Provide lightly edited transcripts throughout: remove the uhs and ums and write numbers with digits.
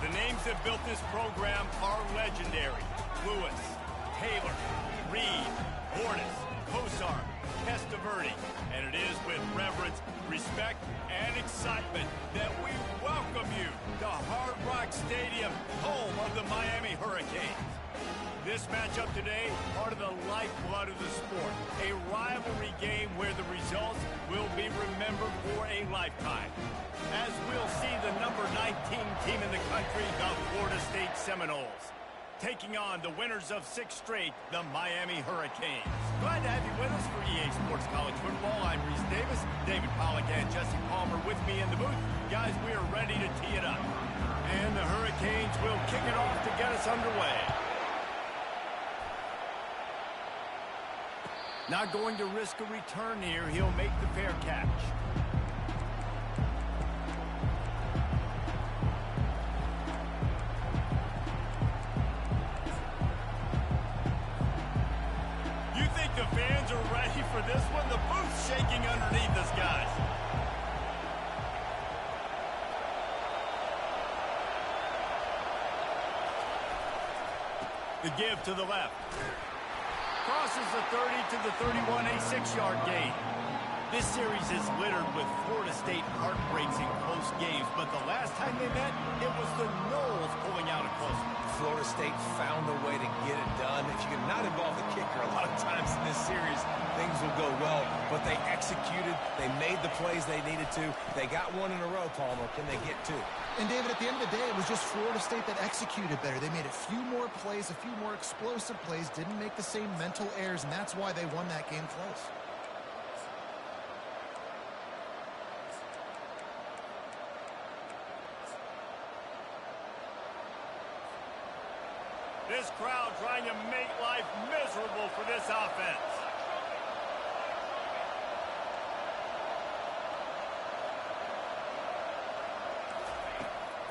The names that built this program are legendary. Lewis, Taylor, Reed, Hornis, Kosar, Testaverde. And it is with reverence, respect, and excitement that we welcome you to Hard Rock Stadium, home of the Miami Hurricanes. This matchup today, part of the lifeblood of the sport. A rivalry game where the results will be remembered for a lifetime. As we'll see the number 19 team in the country, the Florida State Seminoles, taking on the winners of 6 straight, the Miami Hurricanes. Glad to have you with us for EA Sports College Football. I'm Reese Davis, David Pollack and Jesse Palmer with me in the booth. Guys, we are ready to tee it up. And the Hurricanes will kick it off to get us underway. Not going to risk a return here. He'll make the fair catch. You think the fans are ready for this one? The booth's shaking underneath us, guys. The give to the left. Crosses the 30 to the 31, a 6-yard gain. This series is littered with Florida State heartbreaks in close games, but the last time they met, it was the Noles pulling out a close one. Florida State found a way to get it done. If you can not involve the kicker, a lot of times in this series, things will go well, but they executed, they made the plays they needed to. They got one in a row, Palmer. Can they get 2? And, David, at the end of the day, it was just Florida State that executed better. They made a few more plays, a few more explosive plays, didn't make the same mental errors, and that's why they won that game close. This crowd trying to make life miserable for this offense.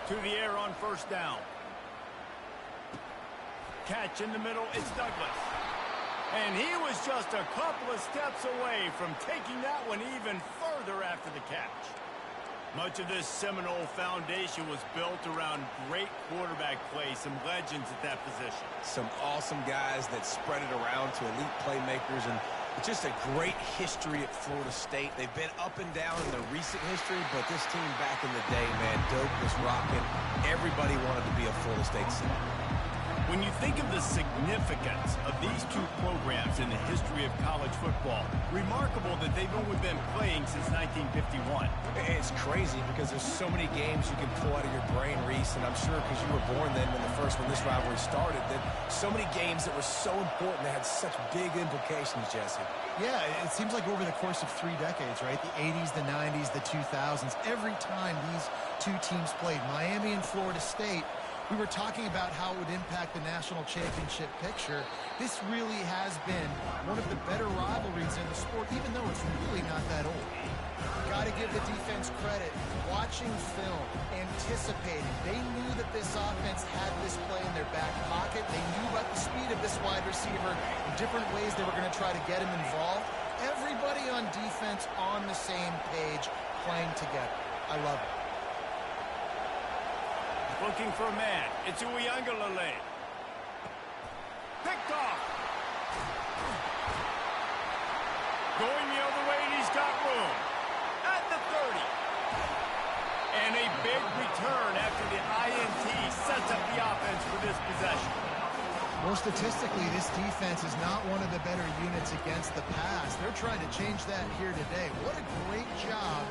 To the air on first down. Catch in the middle, it's Douglas. And he was just a couple of steps away from taking that one even further after the catch. Much of this Seminole foundation was built around great quarterback play, some legends at that position. Some awesome guys that spread it around to elite playmakers, and just a great history at Florida State. They've been up and down in their recent history, but this team back in the day, man, Doak was rocking. Everybody wanted to be a Florida State Seminole. When you think of the significance of these two programs in the history of college football, remarkable that they've only been playing since 1951. It's crazy because there's so many games you can pull out of your brain, Reese, and I'm sure because you were born then when this rivalry started, that so many games that were so important, that had such big implications, Jesse. Yeah, it seems like over the course of 3 decades, right? The 80s, the 90s, the 2000s, every time these two teams played, Miami and Florida State, we were talking about how it would impact the national championship picture. This really has been one of the better rivalries in the sport, even though it's really not that old. Got to give the defense credit. Watching film, anticipating. They knew that this offense had this play in their back pocket. They knew about the speed of this wide receiver, the different ways they were going to try to get him involved. Everybody on defense on the same page, playing together. I love it. Looking for a man. It's Uiagalelei. Picked off. Going the other way, and he's got room. At the 30. And a big return after the INT sets up the offense for this possession. Well, statistically, this defense is not one of the better units against the pass. They're trying to change that here today. What a great job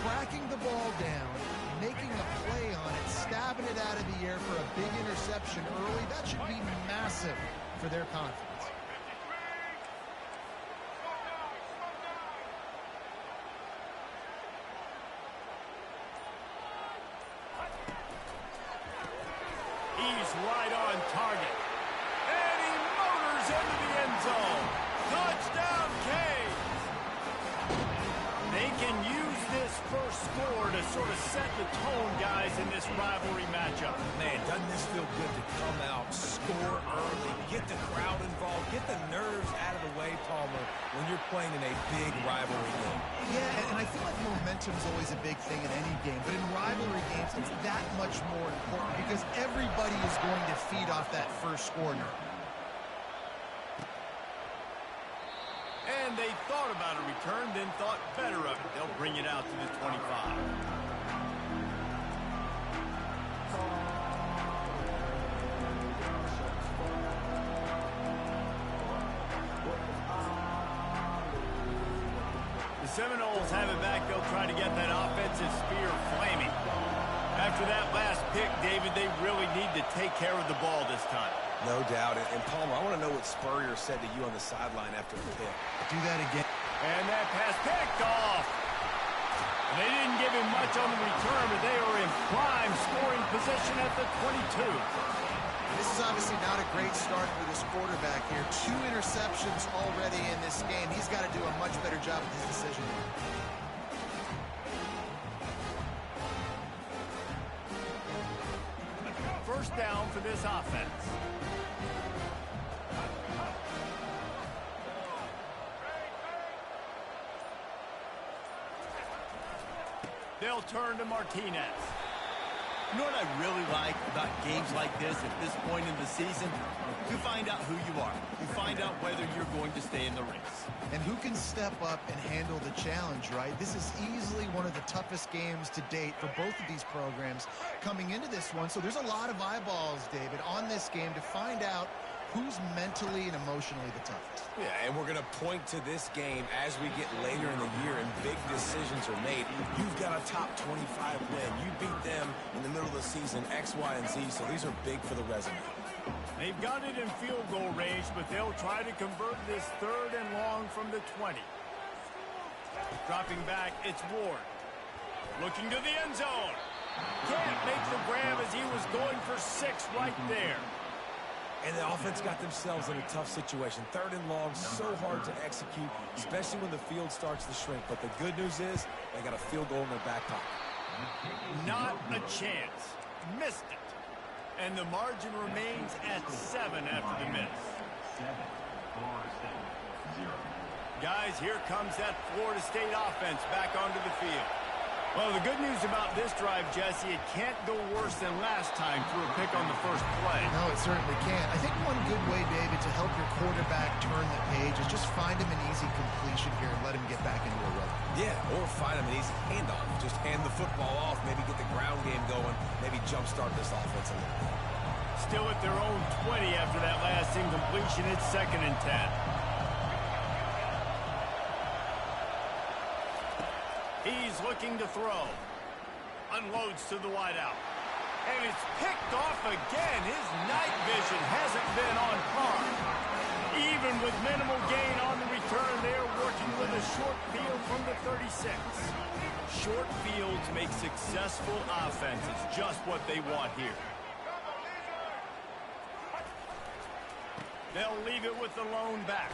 tracking the ball down, making a play on it, stabbing it out of the air for a big interception early. That should be massive for their confidence. He's right on target. And he motors into the end zone. Touchdown, Canes! They can use this first score to sort of set the tone, guys, in this rivalry matchup. Man, doesn't this feel good to come out, score early, get the crowd involved, get the nerves out of the way, Palmer, when you're playing in a big rivalry game? Yeah, and I feel like momentum is always a big thing in any game, but in rivalry games, it's that much more important because everybody is going to feed off that first score now. And they thought about a return, then thought better of it. They'll bring it out to the 25. The Seminoles have it back. They'll try to get that offensive spear flaming. After that last pick, David, they really need to take care of the ball this time. No doubt. And Palmer, I want to know what Spurrier said to you on the sideline after the pick. Do that again. And that pass picked off. And they didn't give him much on the return, but they are in prime scoring position at the 22. This is obviously not a great start for this quarterback here. 2 interceptions already in this game. He's got to do a much better job with his decision. First down for this offense. They'll turn to Martinez. You know what I really like about games like this at this point in the season? You find out who you are. You find out whether you're going to stay in the race. And who can step up and handle the challenge, right? This is easily one of the toughest games to date for both of these programs coming into this one. So there's a lot of eyeballs, David, on this game to find out who's mentally and emotionally the toughest. Yeah, and we're going to point to this game as we get later in the year and big decisions are made. You've got a top 25 win. You beat them in the middle of the season, X, Y, and Z, so these are big for the resume. They've got it in field goal range, but they'll try to convert this 3rd and long from the 20. Dropping back, it's Ward. Looking to the end zone. Can't make the grab as he was going for 6 right there. And the offense got themselves in a tough situation. 3rd and long, so hard to execute, especially when the field starts to shrink. But the good news is they got a field goal in their back pocket. Not a chance. Missed it. And the margin remains at 7 after the miss. Guys, here comes that Florida State offense back onto the field. Well, the good news about this drive, Jesse, it can't go worse than last time through a pick on the first play. No, it certainly can't. I think one good way, David, to help your quarterback turn the page is just find him an easy completion here and let him get back into a rhythm. Yeah, or find him an easy handoff. Just hand the football off, maybe get the ground game going, maybe jumpstart this offense a little bit. Still at their own 20 after that last incompletion. It's 2nd and 10. He's looking to throw. Unloads to the wideout. And it's picked off again. His night vision hasn't been on par. Even with minimal gain on the return, they're working with a short field from the 36. Short fields make successful offenses just what they want here. They'll leave it with the lone back.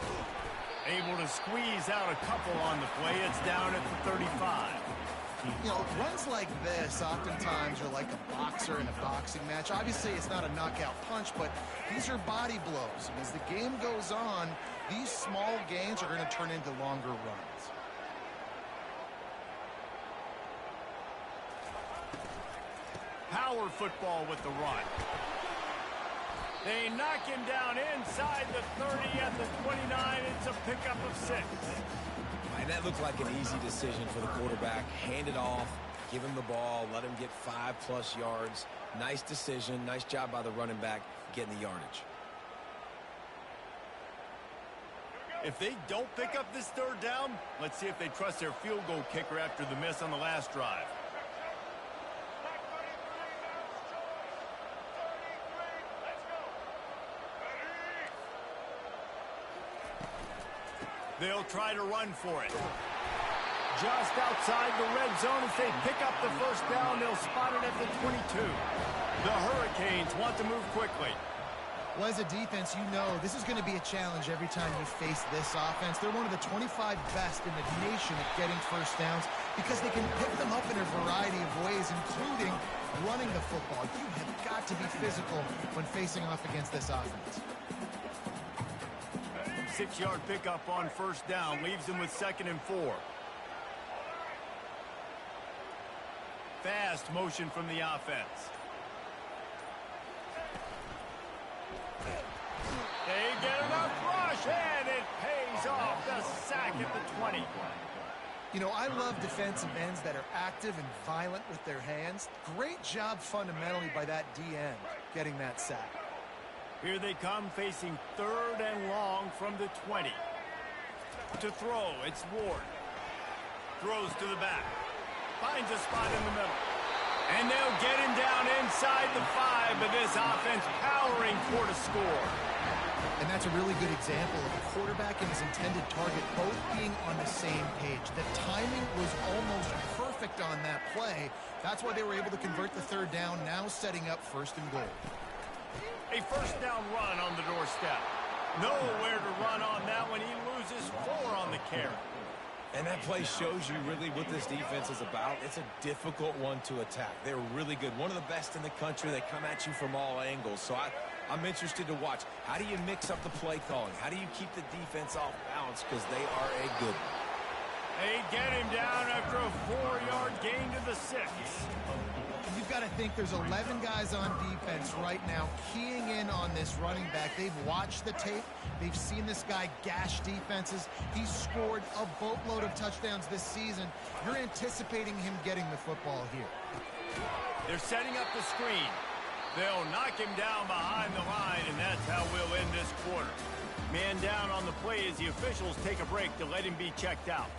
Able to squeeze out a couple on the play. It's down at the 35. You know, runs like this oftentimes are like a boxer in a boxing match. Obviously, it's not a knockout punch, but these are body blows. And as the game goes on, these small gains are going to turn into longer runs. Power football with the run. They knock him down inside the 30 at the 29. It's a pickup of 6. And that looked like an easy decision for the quarterback. Hand it off, give him the ball, let him get 5+ yards. Nice decision. Nice job by the running back getting the yardage. If they don't pick up this 3rd down, let's see if they trust their field goal kicker after the miss on the last drive. They'll try to run for it. Just outside the red zone as they pick up the first down. They'll spot it at the 22. The Hurricanes want to move quickly. Well, as a defense, you know this is going to be a challenge every time you face this offense. They're one of the 25 best in the nation at getting first downs because they can pick them up in a variety of ways, including running the football. You have got to be physical when facing off against this offense. 6-yard pickup on first down leaves them with 2nd and 4. fast motion from the offense. They get enough rush, and it pays off. The sack at the 20. You know, I love defensive ends that are active and violent with their hands. Great job fundamentally by that D-end getting that sack. Here they come facing 3rd and long from the 20. To throw, it's Ward. Throws to the back. Finds a spot in the middle. And they'll get him down inside the 5, but this offense powering for the score. And that's a really good example of a quarterback and his intended target both being on the same page. The timing was almost perfect on that play. That's why they were able to convert the 3rd down, now setting up 1st and goal. A 1st down run on the doorstep. Nowhere to run on that one. He loses 4 on the carry. And that play shows you really what this defense is about. It's a difficult one to attack. They're really good. One of the best in the country. They come at you from all angles. So I'm interested to watch. How do you mix up the play calling? How do you keep the defense off balance? Because they are a good one. They get him down after a 4-yard gain to the 6. You've got to think there's 11 guys on defense right now keying in on this running back. They've watched the tape. They've seen this guy gash defenses. He's scored a boatload of touchdowns this season. You're anticipating him getting the football here. They're setting up the screen. They'll knock him down behind the line, and that's how we'll end this quarter. Man down on the play as the officials take a break to let him be checked out.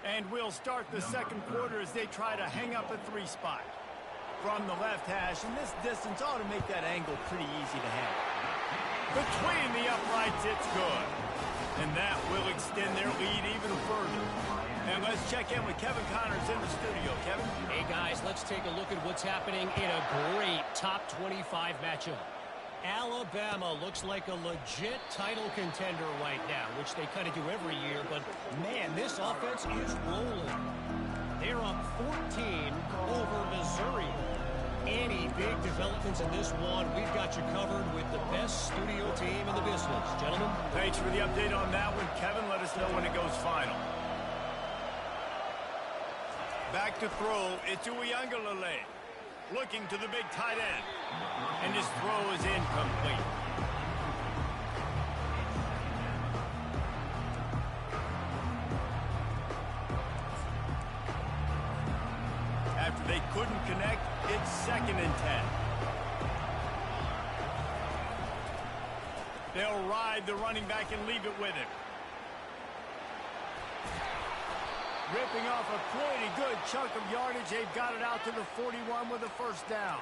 And we'll start the 2nd quarter as they try to hang up a 3 spot. From the left hash, and this distance ought to make that angle pretty easy to handle. Between the uprights, it's good. And that will extend their lead even further. And let's check in with Kevin Connors in the studio. Kevin? Hey, guys, let's take a look at what's happening in a great top 25 matchup. Alabama looks like a legit title contender right now, which they kind of do every year. But, man, this offense is rolling. They're up 14 over Missouri. Any big developments in this one, we've got you covered with the best studio team in the business. Gentlemen? Thanks for the update on that one, Kevin. Let us know when it goes final. Back to throw, it's Uiagalelei. Looking to the big tight end. And his throw is incomplete. After they couldn't connect, it's 2nd and 10. They'll ride the running back and leave it with him. Ripping off a pretty good chunk of yardage. They've got it out to the 41 with a 1st down.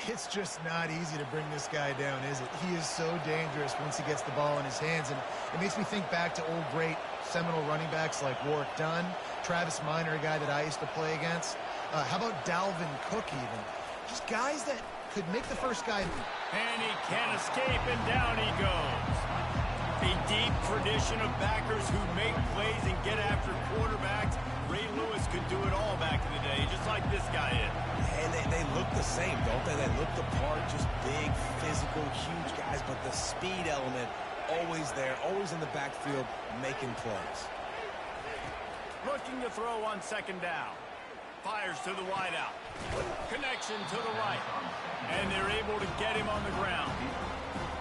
It's just not easy to bring this guy down, is it? He is so dangerous once he gets the ball in his hands. And it makes me think back to old great seminal running backs like Warwick Dunn, Travis Minor, a guy that I used to play against. How about Dalvin Cook even? Just guys that could make the first guy. And he can't escape, and down he goes. A deep tradition of backers who make plays and get after quarterbacks. Ray Lewis could do it all back in the day, just like this guy is. And they look the same, don't they? They look the part, just big, physical, huge guys, but the speed element always there, always in the backfield, making plays. Looking to throw on 2nd down. Fires to the wideout. Connection to the right. And they're able to get him on the ground.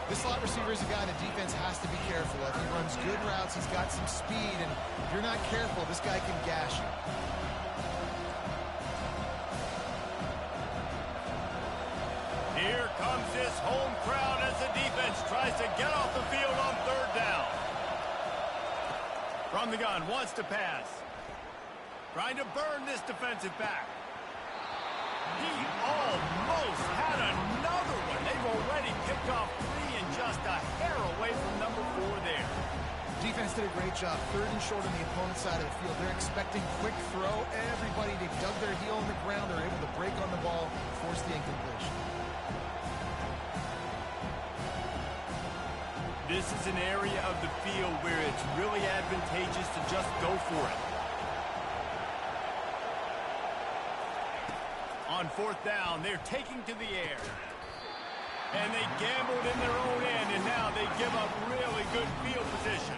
This slot receiver is a guy the defense has to be careful of. He runs good routes. He's got some speed, and if you're not careful, this guy can gash you. Here comes this home crowd as the defense tries to get off the field on 3rd down. From the gun, wants to pass. Trying to burn this defensive back. He almost had another one. They've already picked off 3 and just a hair away from number 4 there. Defense did a great job. 3rd and short on the opponent's side of the field. They're expecting quick throw. Everybody, they've dug their heel in the ground. They're able to break on the ball, force the incompletion. This is an area of the field where it's really advantageous to just go for it. On 4th down, they're taking to the air. And they gambled in their own end, and now they give up really good field position.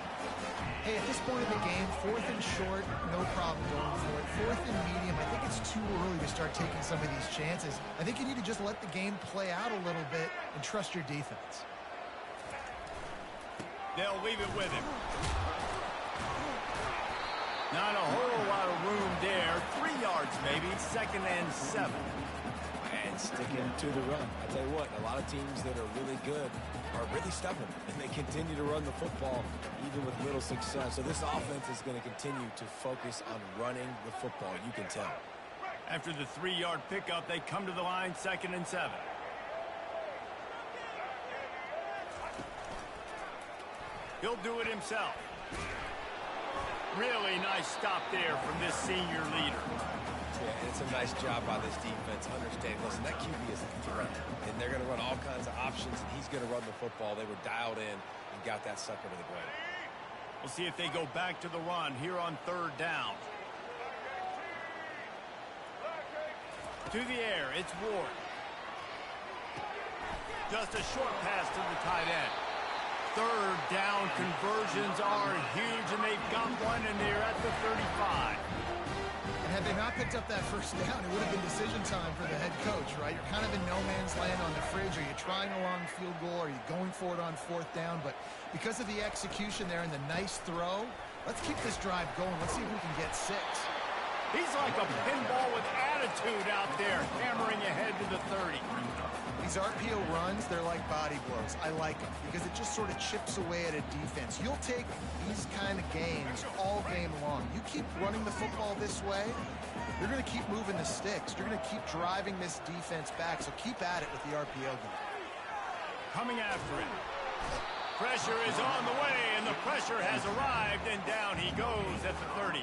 Hey, at this point in the game, 4th and short, no problem going for it. 4th and medium, I think it's too early to start taking some of these chances. I think you need to just let the game play out a little bit and trust your defense. They'll leave it with him. Not a whole lot of room there. 3 yards maybe. 2nd and 7. And sticking to the run. I tell you what, a lot of teams that are really good are really stubborn, and they continue to run the football even with little success. So this offense is going to continue to focus on running the football. You can tell. After the 3-yard pickup, they come to the line, 2nd and 7. He'll do it himself. Really nice stop there from this senior leader. Yeah, and it's a nice job by this defense. Understand, listen, that QB is a threat, and they're going to run all kinds of options, and he's going to run the football. They were dialed in and got that sucker to the ground. We'll see if they go back to the run here on 3rd down. To the air, it's Ward. Just a short pass to the tight end. 3rd down conversions are huge, and they've got one, and they're at the 35. And had they not picked up that 1st down, it would have been decision time for the head coach, right? You're kind of in no man's land on the fridge. Are you trying a long field goal? Are you going for it on 4th down? But because of the execution there and the nice throw, let's keep this drive going. Let's see if we can get 6. He's like a pinball with attitude out there, hammering ahead to the 30. These RPO runs, they're like body blows. I like them because it just sort of chips away at a defense. You'll take these kind of games all game long. You keep running the football this way, you're going to keep moving the sticks. You're going to keep driving this defense back, so keep at it with the RPO game. Coming after him. Pressure is on the way, and the pressure has arrived, and down he goes at the 30.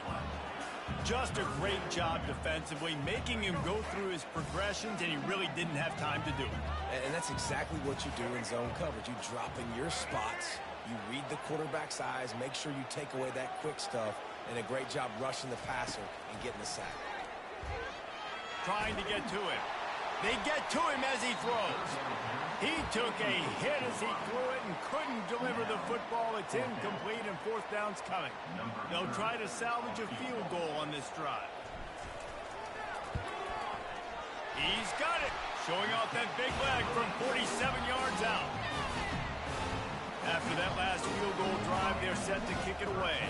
Just a great job defensively, making him go through his progressions, and he really didn't have time to do it. And that's exactly what you do in zone coverage. You drop in your spots, you read the quarterback's eyes, make sure you take away that quick stuff, and a great job rushing the passer and getting the sack. Trying to get to him. They get to him as he throws. He took a hit as he threw it and couldn't deliver the football. It's incomplete, and 4th down's coming. They'll try to salvage a field goal on this drive. He's got it, showing off that big leg from 47 yards out. After that last field goal drive, they're set to kick it away.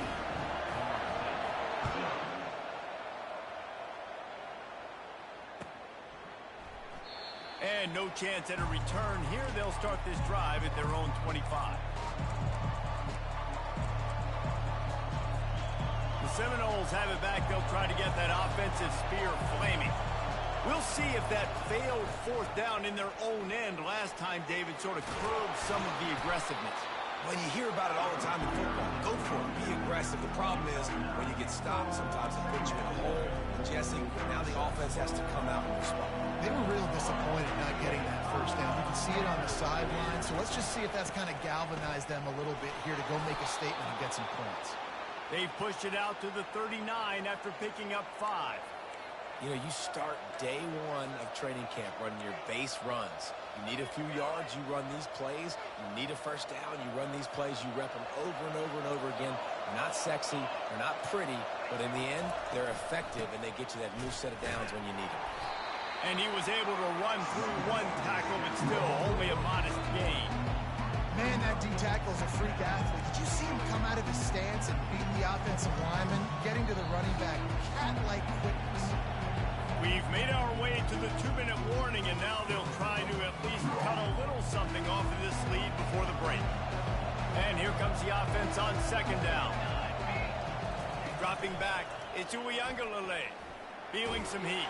And no chance at a return here. They'll start this drive at their own 25. The Seminoles have it back. They'll try to get that offensive spear flaming. We'll see if that failed 4th down in their own end last time, David, sort of curbed some of the aggressiveness. Well, you hear about it all the time in football. Go for it. Be aggressive. The problem is when you get stopped, sometimes it puts you in a hole. And Jesse, now the offense has to come out and respond. They were real disappointed not getting that 1st down. You can see it on the sideline. So let's just see if that's kind of galvanized them a little bit here to go make a statement and get some points. They've pushed it out to the 39 after picking up 5. You know, you start day 1 of training camp running your base runs. You need a few yards, you run these plays. You need a 1st down, you run these plays. You rep them over and over and over again. They're not sexy, they're not pretty, but in the end, they're effective, and they get you that new set of downs when you need them. And he was able to run through 1 tackle, but still only a modest gain. Man, that D-tackle is a freak athlete. Did you see him come out of his stance and beat the offensive lineman, getting to the running back? Cat-like quickness. We've made our way to the 2-minute warning, and now they'll try to at least cut a little something off of this lead before the break. And here comes the offense on 2nd down. Dropping back, it's Uyangalele, feeling some heat.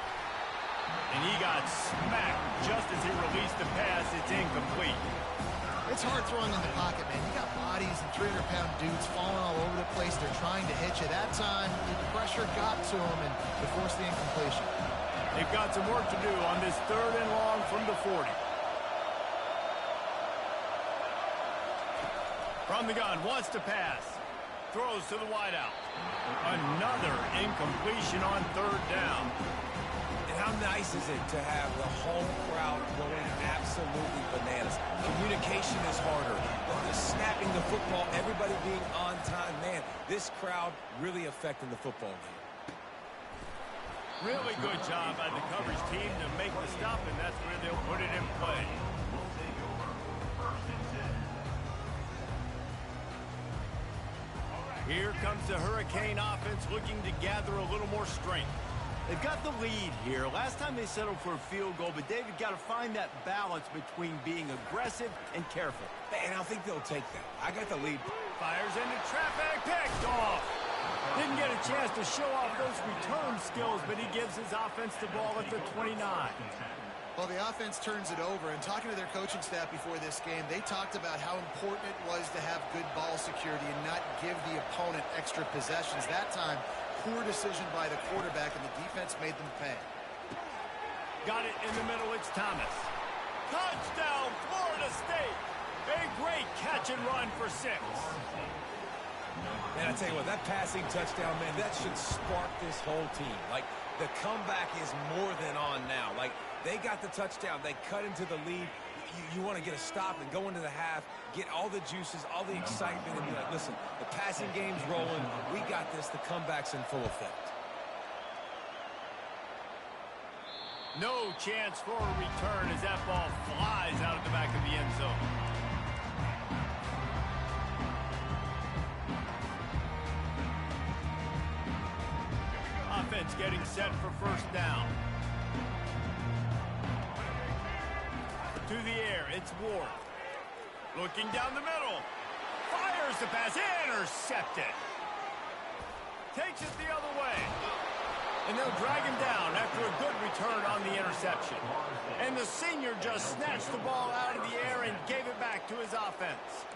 And he got smacked just as he released the pass. It's incomplete. It's hard throwing in the pocket, man. You got bodies and 300-pound dudes falling all over the place. They're trying to hit you. That time, the pressure got to them and they forced the incompletion. They've got some work to do on this 3rd and long from the 40. From the gun, wants to pass. Throws to the wideout. Another incompletion on third down. And how nice is it to have the home crowd going absolutely bananas? Communication is harder. The snapping the football, everybody being on time. Man, this crowd really affecting the football game. Really good job by the coverage team to make the stop, and that's where they'll put it in play. Here comes the Hurricane offense looking to gather a little more strength. They've got the lead here. Last time they settled for a field goal, but David got to find that balance between being aggressive and careful. And I think they'll take that. I got the lead. Fires into traffic, picked off. Didn't get a chance to show off those return skills, but he gives his offense the ball at the 29. Well, the offense turns it over, and talking to their coaching staff before this game, they talked about how important it was to have good ball security and not give the opponent extra possessions. That time, poor decision by the quarterback, and the defense made them pay. Got it in the middle, it's Thomas. Touchdown, Florida State! A great catch and run for 6. And I tell you what, that passing touchdown, man, that should spark this whole team. Like, the comeback is more than on now. Like, they got the touchdown. They cut into the lead. You want to get a stop and go into the half, get all the juices, all the excitement, and be like, listen, the passing game's rolling. We got this. The comeback's in full effect. No chance for a return as that ball flies out of the back of the end zone. Offense getting set for first down. To the air, it's Ward. Looking down the middle. Fires the pass, intercepted. Takes it the other way. And they'll drag him down after a good return on the interception. And the senior just snatched the ball out of the air and gave it back to his offense.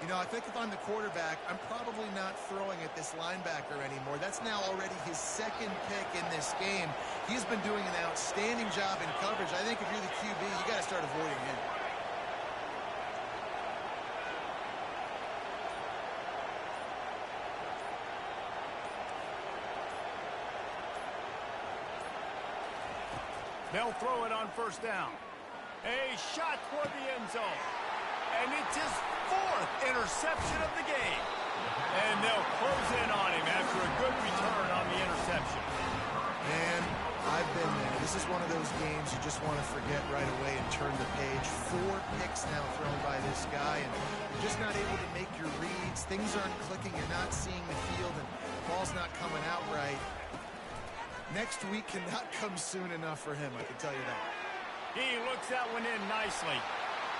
You know, I think if I'm the quarterback, I'm probably not throwing at this linebacker anymore. That's now already his second pick in this game. He's been doing an outstanding job in coverage. I think if you're the QB, you got to start avoiding him. They'll throw it on first down. A shot toward the end zone. And it's his 4th interception of the game. And they'll close in on him after a good return on the interception. Man, I've been there. This is one of those games you just want to forget right away and turn the page. 4 picks now thrown by this guy, and you're just not able to make your reads. Things aren't clicking. You're not seeing the field, and the ball's not coming out right. Next week cannot come soon enough for him, I can tell you that. He looks that one in nicely.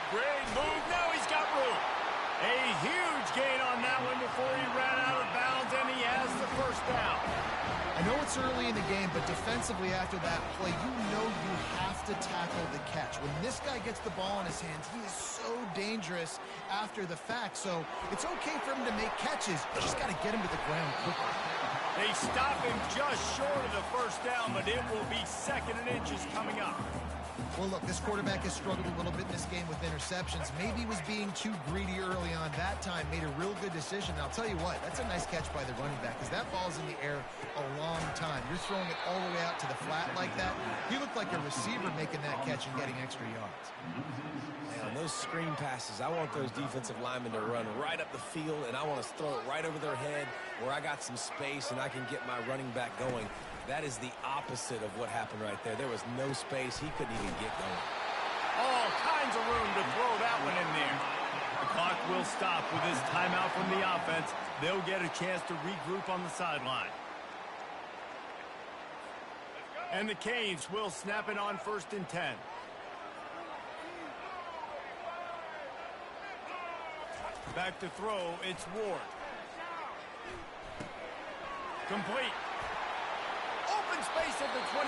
Great move. Now he's got room. A huge gain on that one before he ran out of bounds, and he has the first down. I know it's early in the game, but defensively after that play, you know you have to tackle the catch. When this guy gets the ball in his hands, he is so dangerous after the fact. So it's okay for him to make catches. You just got to get him to the ground quickly. They stop him just short of the first down, but it will be 2nd and inches coming up. Well, look, this quarterback has struggled a little bit in this game with interceptions. Maybe he was being too greedy early on. That time made a real good decision. And I'll tell you what, that's a nice catch by the running back because that ball's in the air a long time. You're throwing it all the way out to the flat like that. You look like a receiver making that catch and getting extra yards. Man, those screen passes, I want those defensive linemen to run right up the field, and I want to throw it right over their head where I got some space and I can get my running back going. That is the opposite of what happened right there. There was no space. He couldn't even get going. All kinds of room to throw that one in there. The clock will stop with this timeout from the offense. They'll get a chance to regroup on the sideline. And the Canes will snap it on 1st and 10. Back to throw, it's Ward. Complete. Open space at the 25.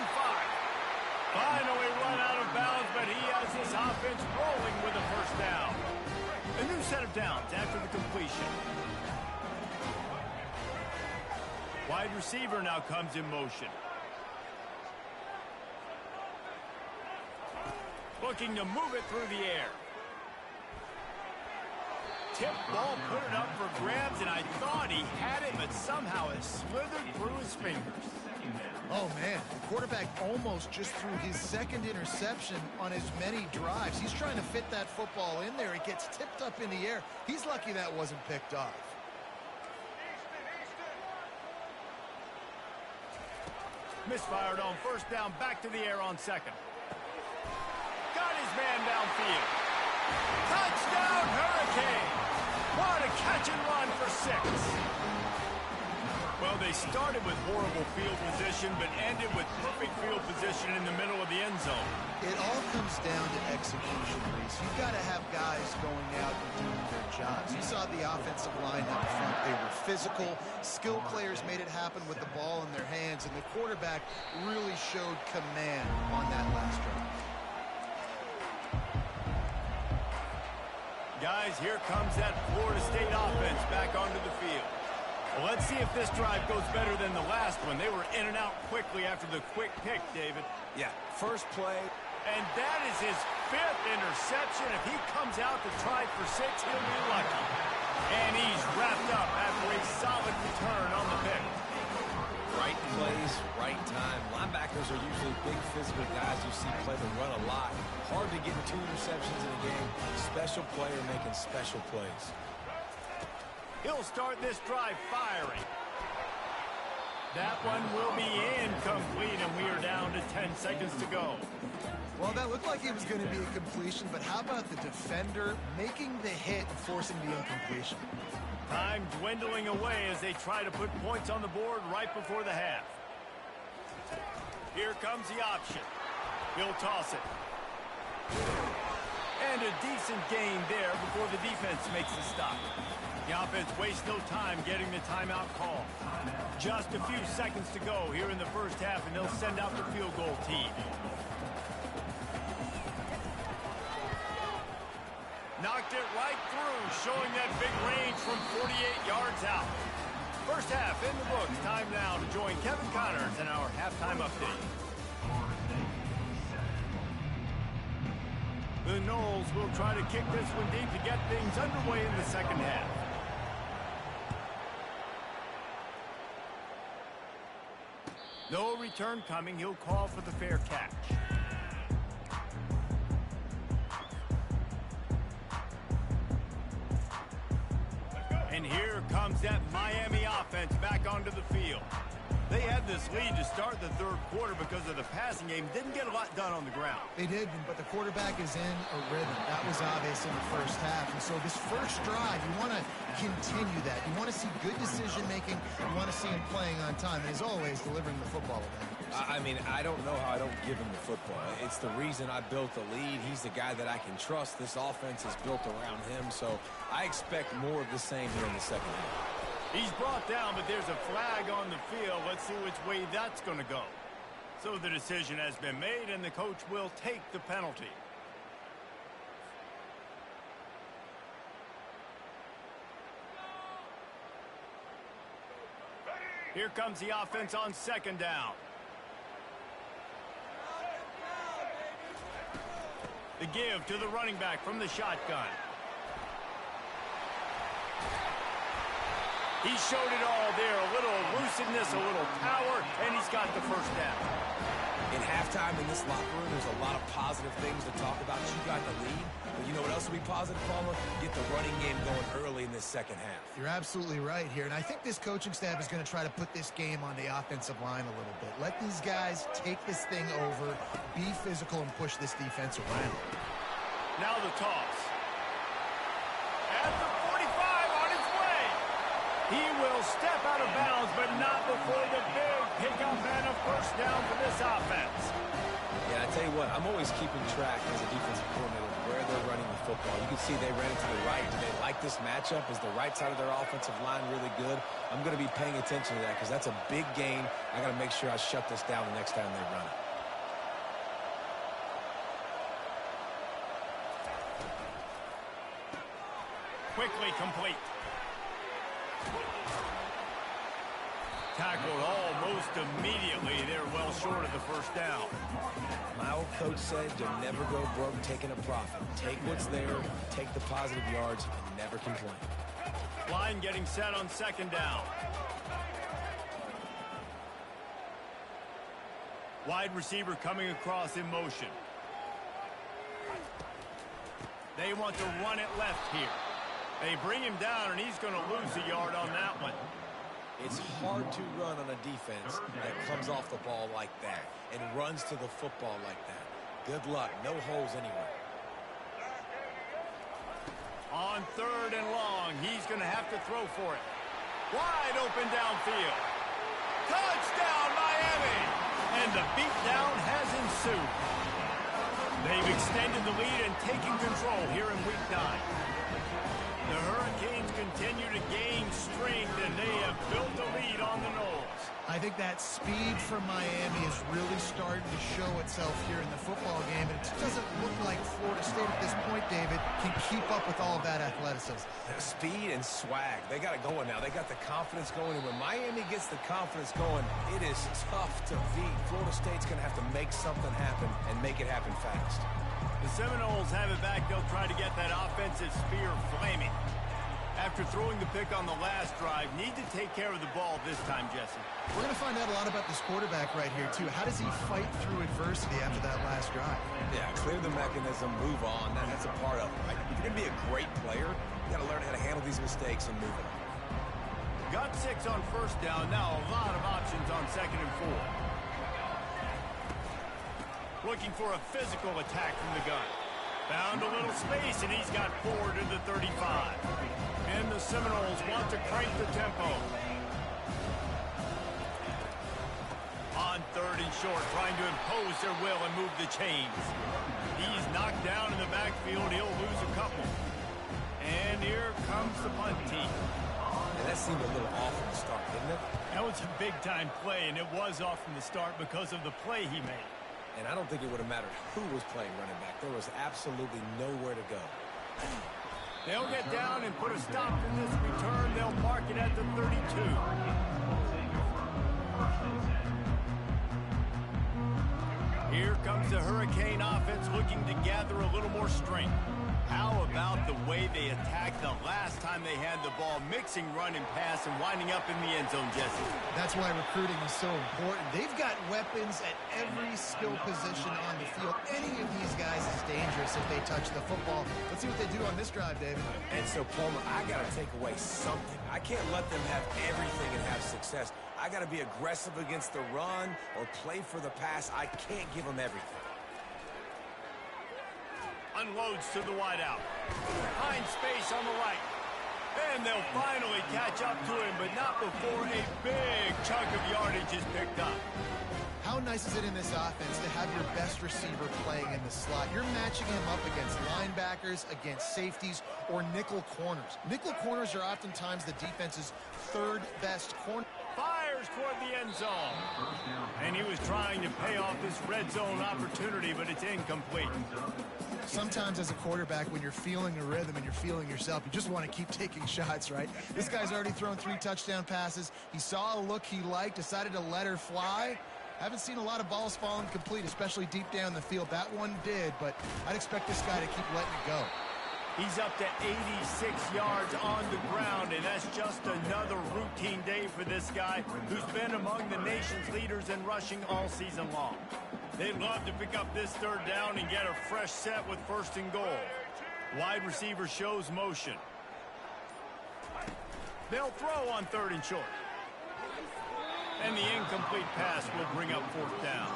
Finally run out of bounds, but he has this offense rolling with a first down. A new set of downs after the completion. Wide receiver now comes in motion. Looking to move it through the air. Tip ball, put it up for grabs, and I thought he had it, but somehow it slithered through his fingers. Oh, man, the quarterback almost just threw his second interception on as many drives. He's trying to fit that football in there. It gets tipped up in the air. He's lucky that wasn't picked off. Misfired on first down, back to the air on second. Got his man downfield. Touchdown, Hurricanes! What a catch and run for 6. Well, they started with horrible field position, but ended with perfect field position in the middle of the end zone. It all comes down to execution, Reese. You've got to have guys going out and doing their jobs. You saw the offensive line up front. They were physical. Skill players made it happen with the ball in their hands, and the quarterback really showed command on that last drive. Guys, here comes that Florida State offense back onto the field. Well, let's see if this drive goes better than the last one. They were in and out quickly after the quick pick, David. Yeah, first play. And that is his 5th interception. If he comes out to try for 6, he'll be lucky. And he's wrapped up after a solid return on the pick. Right place, right time. Linebackers are usually big physical guys you see play the run a lot. Hard to get 2 interceptions in a game. Special player making special plays. He'll start this drive firing. That one will be incomplete, and we are down to 10 seconds to go. Well, that looked like it was going to be a completion, but how about the defender making the hit and forcing the incompletion? Time dwindling away as they try to put points on the board right before the half. Here comes the option. He'll toss it. And a decent gain there before the defense makes the stop. The offense wastes no time getting the timeout call. Just a few seconds to go here in the first half, and they'll send out the field goal team. Knocked it right through, showing that big range from 48 yards out. First half in the books. Time now to join Kevin Connors in our halftime update. The Noles will try to kick this one deep to get things underway in the second half. No return coming. He'll call for the fair catch. And here comes that Miami offense back onto the field. They had this lead to start the third quarter because of the passing game. Didn't get a lot done on the ground. They did, but the quarterback is in a rhythm. That was obvious in the first half. And so this first drive, you want to continue that. You want to see good decision-making. You want to see him playing on time. And as always, delivering the football event. I mean, I don't know how I don't give him the football. It's the reason I built the lead. He's the guy that I can trust. This offense is built around him. So I expect more of the same here in the second half. He's brought down, but there's a flag on the field. Let's see which way that's going to go. So the decision has been made, and the coach will take the penalty. Here comes the offense on second down. The give to the running back from the shotgun. He showed it all there, a little elusiveness, a little power, and he's got the first down. In halftime in this locker room, there's a lot of positive things to talk about. You got the lead, but you know what else will be positive, Palmer? Get the running game going early in this second half. You're absolutely right here, and I think this coaching staff is going to try to put this game on the offensive line a little bit. Let these guys take this thing over, be physical, and push this defense around. Now the toss. At the 45 on its way. He will step out of bounds, but not before the big pickup and a first down for this offense. Yeah, I tell you what, I'm always keeping track as a defensive coordinator where they're running the football. You can see they ran it to the right. Do they like this matchup? Is the right side of their offensive line really good? I'm going to be paying attention to that because that's a big gain. I got to make sure I shut this down the next time they run it. Quickly complete. Tackled almost immediately. They're well short of the first down. My old coach said you'll never go broke taking a profit. Take what's there, take the positive yards, and never complain. Line getting set on second down. Wide receiver coming across in motion. They want to run it left here. They bring him down, and he's going to lose a yard on that one. It's hard to run on a defense that comes off the ball like that and runs to the football like that. Good luck. No holes anywhere. On 3rd and long, he's going to have to throw for it. Wide open downfield. Touchdown, Miami! And the beatdown has ensued. They've extended the lead and taken control here in Week 9. The Hurricanes continue to gain strength, and they have built a lead on the Noles. I think that speed from Miami is really starting to show itself here in the football game, and it just doesn't look like Florida State at this point, David, can keep up with all of that athleticism. Speed and swag. They got it going now. They got the confidence going, and when Miami gets the confidence going, it is tough to beat. Florida State's going to have to make something happen and make it happen fast. The Seminoles have it back. They'll try to get that offensive spear flaming. After throwing the pick on the last drive, need to take care of the ball this time, Jesse. We're going to find out a lot about this quarterback right here, too. How does he fight through adversity after that last drive? Yeah, clear the mechanism, move on. That's a part of it, right? If you're going to be a great player, you got to learn how to handle these mistakes and move on. Got 6 on 1st down. Now a lot of options on 2nd and 4. Looking for a physical attack from the gun. Found a little space, and he's got 4 to the 35. And the Seminoles want to crank the tempo. On 3rd and short, trying to impose their will and move the chains. He's knocked down in the backfield. He'll lose a couple. And here comes the punt team. And that seemed a little off from the start, didn't it? That was a big-time play, and it was off from the start because of the play he made. And I don't think it would have mattered who was playing running back. There was absolutely nowhere to go. They'll get down and put a stop to this return. They'll mark it at the 32. Here comes the Hurricane offense looking to gather a little more strength. How about the way they attacked the last time they had the ball, mixing run and pass and winding up in the end zone, Jesse? That's why recruiting is so important. They've got weapons at every skill position on the field. Any of these guys is dangerous if they touch the football. Let's see what they do on this drive, David. And so, Palmer, I got to take away something. I can't let them have everything and have success. I got to be aggressive against the run or play for the pass. I can't give them everything. Unloads to the wideout. Finds space on the right. And they'll finally catch up to him, but not before a big chunk of yardage is picked up. How nice is it in this offense to have your best receiver playing in the slot? You're matching him up against linebackers, against safeties, or nickel corners. Nickel corners are oftentimes the defense's 3rd best corner. Fires toward the end zone. And he was trying to pay off this red zone opportunity, but it's incomplete. Sometimes as a quarterback, when you're feeling a rhythm and you're feeling yourself, you just want to keep taking shots, right? This guy's already thrown 3 touchdown passes. He saw a look he liked, decided to let her fly. Haven't seen a lot of balls falling complete, especially deep down the field. That one did, but I'd expect this guy to keep letting it go. He's up to 86 yards on the ground, and that's just another routine day for this guy who's been among the nation's leaders in rushing all season long. They'd love to pick up this 3rd down and get a fresh set with 1st and goal. Wide receiver shows motion. They'll throw on 3rd and short. And the incomplete pass will bring up 4th down.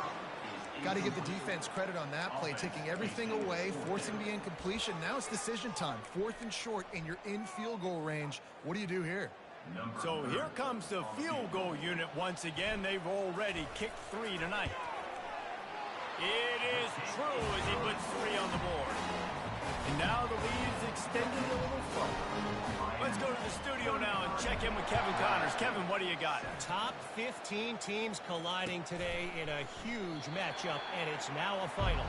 Got to give the defense credit on that play, taking everything away, forcing the incompletion. Now it's decision time. 4th and short, and you're in field goal range. What do you do here? So here comes the field goal unit once again. They've already kicked 3 tonight. It is true as he puts 3 on the board. And now the lead is extended a little further. Let's go to the studio now and check in with Kevin Connors. Kevin, what do you got? Top 15 teams colliding today in a huge matchup, and it's now a final.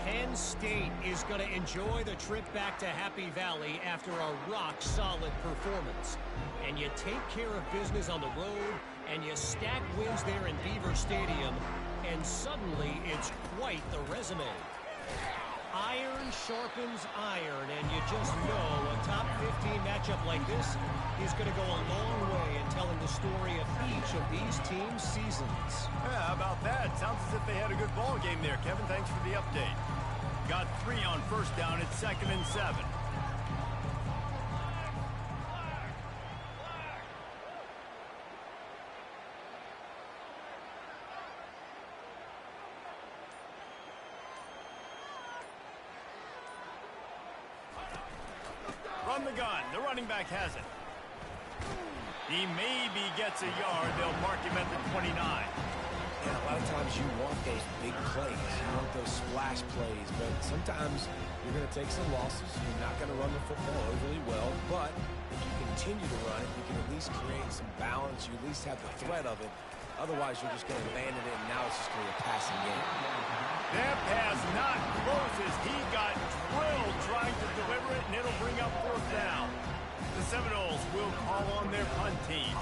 Penn State is going to enjoy the trip back to Happy Valley after a rock-solid performance. And you take care of business on the road, and you stack wins there in Beaver Stadium, and suddenly it's quite the resume. Iron sharpens iron, and you just know a top 15 matchup like this is going to go a long way in telling the story of each of these teams' seasons. Yeah, how about that? Sounds as if they had a good ball game there. Kevin, thanks for the update. Got 3 on first down. It's 2nd and 7. Run the gun. The running back has it. He maybe gets a yard. They'll mark him at the 29. Yeah, a lot of times you want those big plays. You want those splash plays. But sometimes you're going to take some losses. You're not going to run the football overly well. But if you continue to run it, you can at least create some balance. You at least have the threat of it. Otherwise, you're just going to abandon it, and now it's just going to be a passing game. That pass not close as he got drilled trying to deliver it, and it'll bring up 4th down. The Seminoles will call on their punt team.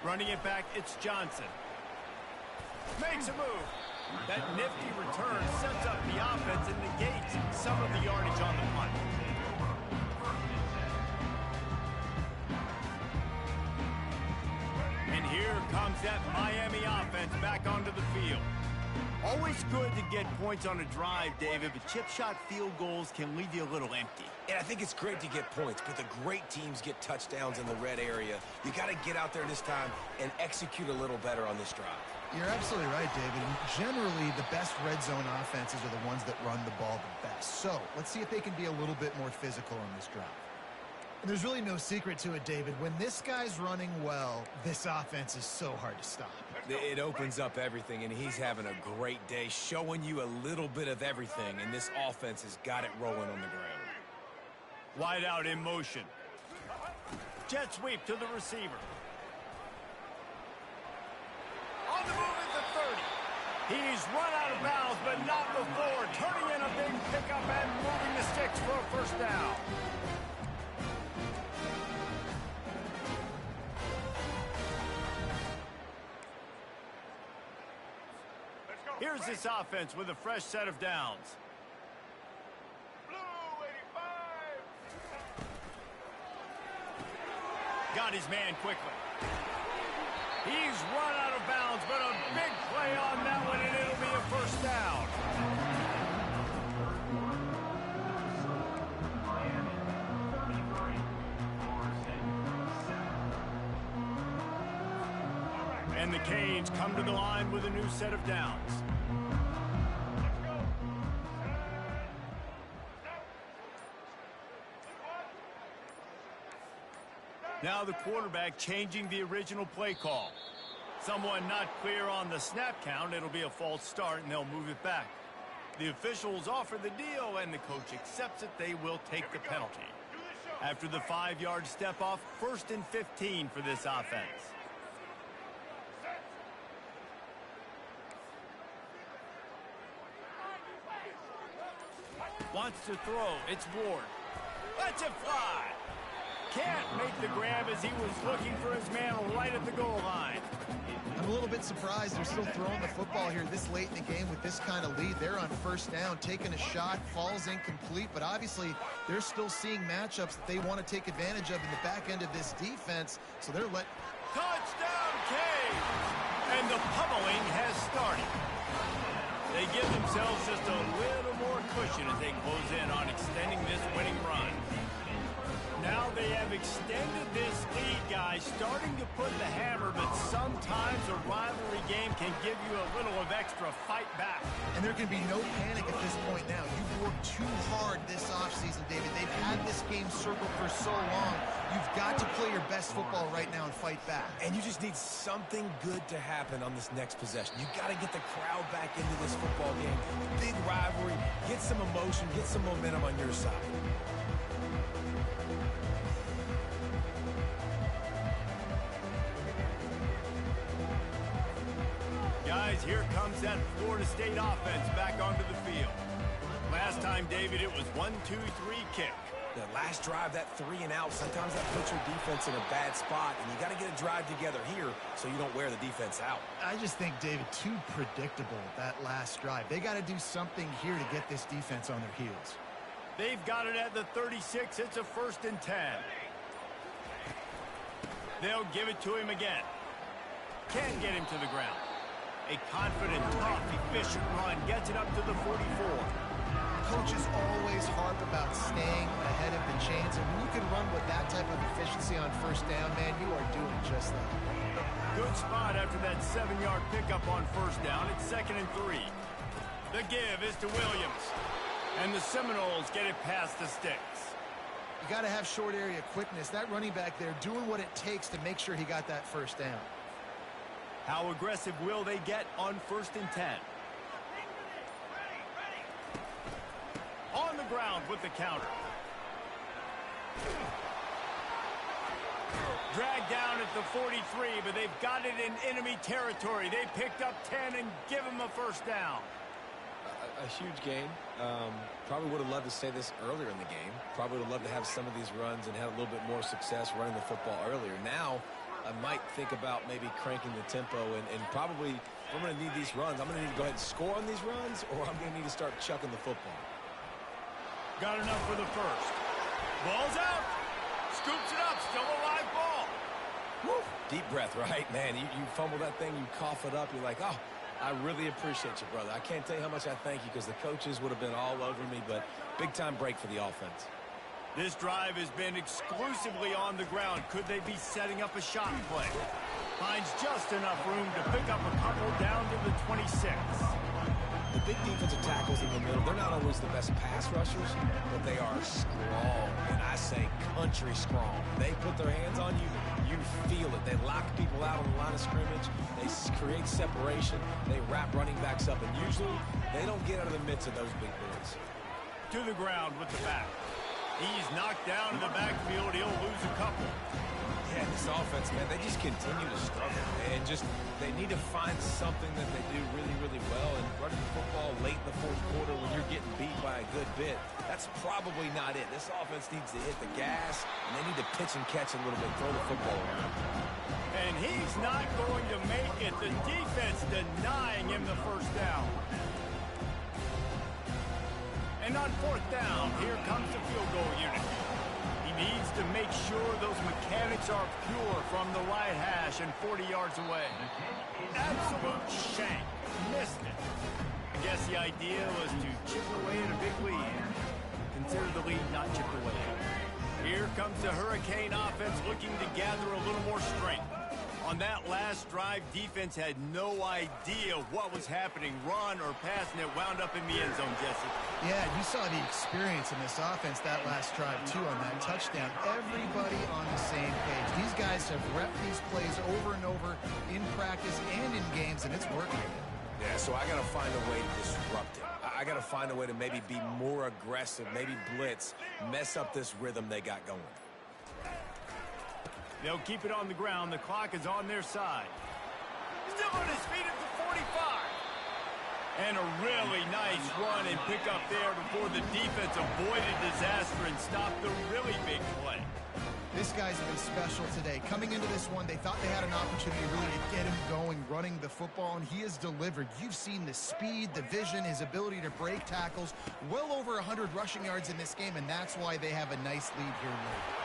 Running it back, it's Johnson. Makes a move. That nifty return sets up the offense and negates some of the yardage on the punt. And here comes that Miami offense back onto the field. Always good to get points on a drive, David, but chip shot field goals can leave you a little empty. And I think it's great to get points, but the great teams get touchdowns in the red area. You got to get out there this time and execute a little better on this drive. You're absolutely right, David. And generally, the best red zone offenses are the ones that run the ball the best. So let's see if they can be a little bit more physical on this drive. And there's really no secret to it, David. When this guy's running well, this offense is so hard to stop. It opens up everything, and he's having a great day, showing you a little bit of everything, and this offense has got it rolling on the ground. Wide out in motion. Jet sweep to the receiver. On the move at the 30. He's run out of bounds, but not before. Turning in a big pickup and moving the sticks for a 1st down. Here's this offense with a fresh set of downs. Got his man quickly. He's run out of bounds, but a big play on that one, and it'll be a 1st down. And the Canes come to the line with a new set of downs. Now the quarterback changing the original play call. Someone not clear on the snap count. It'll be a false start, and they'll move it back. The officials offer the deal, and the coach accepts it. They will take the penalty. After the 5-yard step off, 1st and 15 for this offense. Wants to throw. It's Ward. Lets it fly. Can't make the grab as he was looking for his man right at the goal line. I'm a little bit surprised they're still throwing the football here this late in the game with this kind of lead. They're on 1st down, taking a shot, falls incomplete, but obviously they're still seeing matchups that they want to take advantage of in the back end of this defense, so they're letting... Touchdown, Canes! And the pummeling has started. They give themselves just a little more cushion as they close in on extending this winning run. Now they have extended this lead, guys, starting to put the hammer, but sometimes a rivalry game can give you a little of extra fight back. And there can be no panic at this point now. You've worked too hard this offseason, David. They've had this game circled for so long. You've got to play your best football right now and fight back. And you just need something good to happen on this next possession. You got to get the crowd back into this football game. Big rivalry. Get some emotion. Get some momentum on your side. Guys, here comes that Florida State offense back onto the field. Last time, David, it was 1-2-3 kick. The last drive, that 3 and out, sometimes that puts your defense in a bad spot, and you got to get a drive together here so you don't wear the defense out. I just think, David, too predictable, that last drive. They got to do something here to get this defense on their heels. They've got it at the 36. It's a 1st and 10. They'll give it to him again. Can't get him to the ground. A confident, tough, efficient run gets it up to the 44. Coaches always harp about staying ahead of the chains, and when you can run with that type of efficiency on 1st down, man, you are doing just that. Good spot after that 7-yard pickup on 1st down. It's 2nd and 3. The give is to Williams. And the Seminoles get it past the sticks. You got to have short area quickness. That running back there doing what it takes to make sure he got that 1st down. How aggressive will they get on 1st and 10? On the ground with the counter. Dragged down at the 43, but they've got it in enemy territory. They picked up 10 and give him a 1st down. A huge game. Probably would have loved to say this earlier in the game. Probably would have loved to have some of these runs and have a little bit more success running the football earlier. Now, I might think about maybe cranking the tempo and probably, if I'm going to need these runs, I'm going to need to go ahead and score on these runs, or I'm going to need to start chucking the football. Got enough for the 1st. Ball's out. Scoops it up. Still a live ball. Woo. Deep breath, right? Man, you fumble that thing, you cough it up, you're like, oh, I really appreciate you, brother. I can't tell you how much I thank you because the coaches would have been all over me, but big-time break for the offense. This drive has been exclusively on the ground. Could they be setting up a shot play? Finds just enough room to pick up a couple down to the 26. The big defensive tackles in the middle, they're not always the best pass rushers, but they are strong, and I say country strong. They put their hands on you, you feel it. They lock people out on the line of scrimmage. They create separation. They wrap running backs up, and usually they don't get out of the midst of those big boys. To the ground with the back. He's knocked down in the backfield. He'll lose a couple. Yeah, this offense, man, they just continue to struggle. And they need to find something that they do really, really well. And running the football late in the 4th quarter when you're getting beat by a good bit, that's probably not it. This offense needs to hit the gas, and they need to pitch and catch a little bit, throw the football around. And he's not going to make it. The defense denying him the 1st down. And on 4th down, here comes the field goal unit. He needs to make sure those mechanics are pure from the right hash and 40 yards away. Absolute shank. Missed it. I guess the idea was to chip away at a big lead. Consider the lead not chipped away. Here comes the Hurricane offense looking to gather a little more strength. On that last drive, defense had no idea what was happening, run or pass, and it wound up in the end zone, Jesse. Yeah, you saw the experience in this offense that last drive, too, on that touchdown. Everybody on the same page. These guys have repped these plays over and over in practice and in games, and it's working. Yeah, so I got to find a way to disrupt it. I got to find a way to maybe be more aggressive, maybe blitz, mess up this rhythm they got going. They'll keep it on the ground. The clock is on their side. Still on his feet at the 45. And a really nice run and pick up there before the defense avoided disaster and stopped the really big play. This guy's been special today. Coming into this one, they thought they had an opportunity really to get him going, running the football, and he has delivered. You've seen the speed, the vision, his ability to break tackles. Well over 100 rushing yards in this game, and that's why they have a nice lead here late.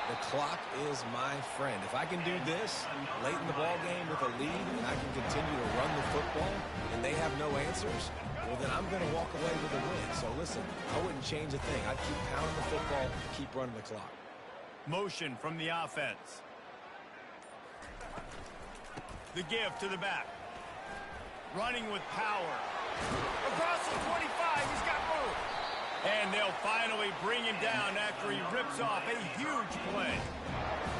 The clock is my friend. If I can do this late in the ball game with a lead and I can continue to run the football and they have no answers, well, then I'm going to walk away with a win. So, listen, I wouldn't change a thing. I'd keep pounding the football, keep running the clock. Motion from the offense. The give to the back. Running with power. Across the 25, he's got room. And they'll finally bring him down after he rips off a huge play.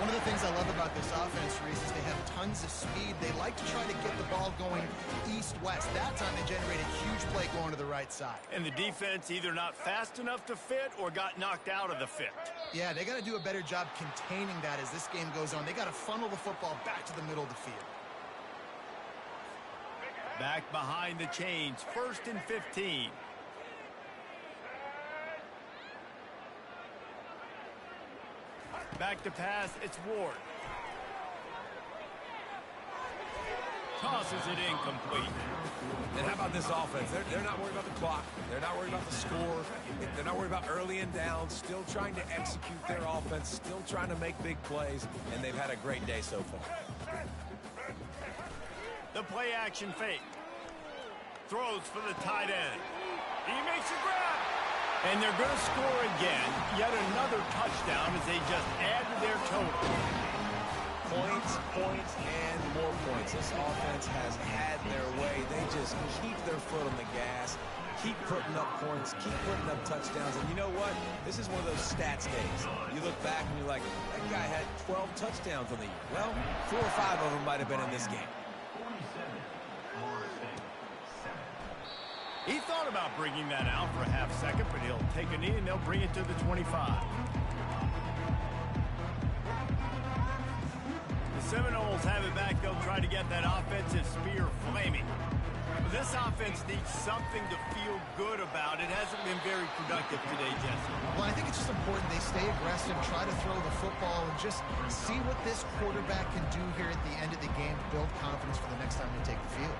One of the things I love about this offense, Reese, is they have tons of speed. They like to try to get the ball going east-west. That time they generate a huge play going to the right side. And the defense either not fast enough to fit or got knocked out of the fit. Yeah, they got to do a better job containing that as this game goes on. They got to funnel the football back to the middle of the field. Back behind the chains, 1st and 15. Back to pass, it's Ward. Tosses it incomplete. And how about this offense? They're not worried about the clock. They're not worried about the score. They're not worried about early and down. Still trying to execute their offense. Still trying to make big plays. And they've had a great day so far. The play action fake. Throws for the tight end. He makes a grab. And they're going to score again. Yet another touchdown as they just add to their total. Points, points, and more points. This offense has had their way. They just keep their foot on the gas, keep putting up points, keep putting up touchdowns. And you know what? This is one of those stats days. You look back and you're like, that guy had 12 touchdowns on the year. Well, 4 or 5 of them might have been in this game. He thought about bringing that out for a half second, but he'll take a knee and they'll bring it to the 25. Seminoles have it back. They'll try to get that offensive spear flaming. This offense needs something to feel good about. It hasn't been very productive today, Jesse. Well, I think it's just important they stay aggressive, try to throw the football, and just see what this quarterback can do here at the end of the game to build confidence for the next time they take the field.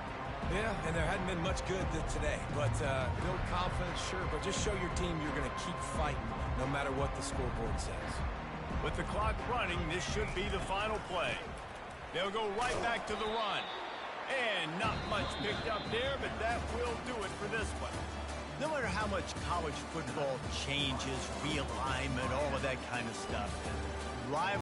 Yeah, and there hadn't been much good today. But build confidence, sure, but just show your team you're going to keep fighting no matter what the scoreboard says. With the clock running, this should be the final play. They'll go right back to the run. And not much picked up there, but that will do it for this one. No matter how much college football changes, realignment, all of that kind of stuff,